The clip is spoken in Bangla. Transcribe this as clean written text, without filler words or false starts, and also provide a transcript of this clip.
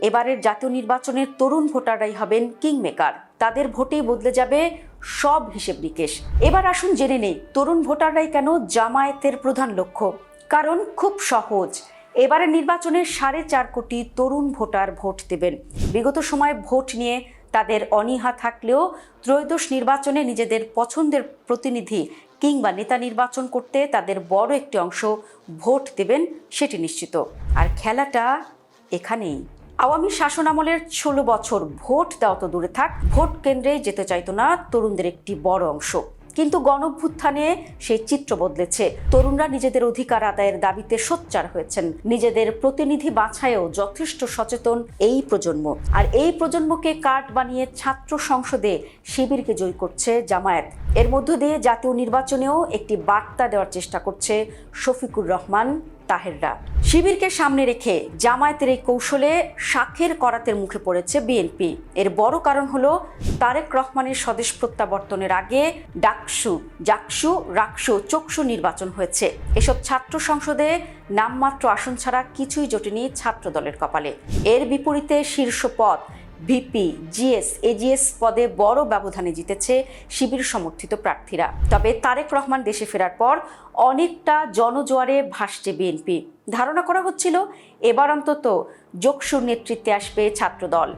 এবারের জাতীয় নির্বাচনের তরুণ ভোটাররাই হবেন কিংমেকার। তাদের ভোটেই বদলে যাবে সব হিসেব নিকেশ। এবার আসুন জেনে নেই তরুণ ভোটাররাই কেন জামায়াতের প্রধান লক্ষ্য। কারণ খুব সহজ, এবারের নির্বাচনে 4.5 কোটি তরুণ ভোটার ভোট দেবেন। বিগত সময়ে ভোট নিয়ে তাদের অনীহা থাকলেও ত্রয়োদশ নির্বাচনে নিজেদের পছন্দের প্রতিনিধি কিংবা নেতা নির্বাচন করতে তাদের বড় একটি অংশ ভোট দেবেন, সেটি নিশ্চিত। আর খেলাটা এখানেই। আওয়ামী শাসনামলের 16 বছর ভোট দেওয়া তো দূরে থাক, ভোট কেন্দ্রে যেতে চাইতো না তরুণদের একটি বড় অংশ। কিন্তু গণঅভ্যুত্থানে সেই চিত্র বদলেছে। তরুণরা নিজেদের অধিকার আদায়ের দাবিতে সোচ্চার হয়েছেন। নিজেদের প্রতিনিধি বাছাইয়েও যথেষ্ট সচেতন এই প্রজন্ম। আর এই প্রজন্মকে কার্ড বানিয়ে ছাত্র সংসদে শিবিরকে জয়ী করছে জামায়াত। এর মধ্য দিয়ে জাতীয় নির্বাচনেও একটি বার্তা দেওয়ার চেষ্টা করছে শফিকুর রহমান তাহেররা। শিবিরকে সামনে রেখে জামায়াতের এই কৌশলে শাখের করাতের মুখে পড়েছে বিএনপি। এর বড় কারণ হলো তারেক রহমানের স্বদেশ প্রত্যাবর্তনের আগে ডাকসু, জাকসু, রাকসু, চকসু নির্বাচন হয়েছে। এসব ছাত্র সংসদে নামমাত্র আসন ছাড়া কিছুই জোটেনি ছাত্র দলের কপালে। এর বিপরীতে শীর্ষ পদ ভিপি, জিএস, এজিএস পদে বড় ব্যবধানে জিতেছে শিবির সমর্থিত প্রার্থীরা। তবে তারেক রহমান দেশে ফেরার পর অনেকটা জনজোয়ারে ভাসছে বিএনপি। ধারণা করা হচ্ছিল এবার অন্তত জোকসুর নেতৃত্বে আসবে ছাত্রদল।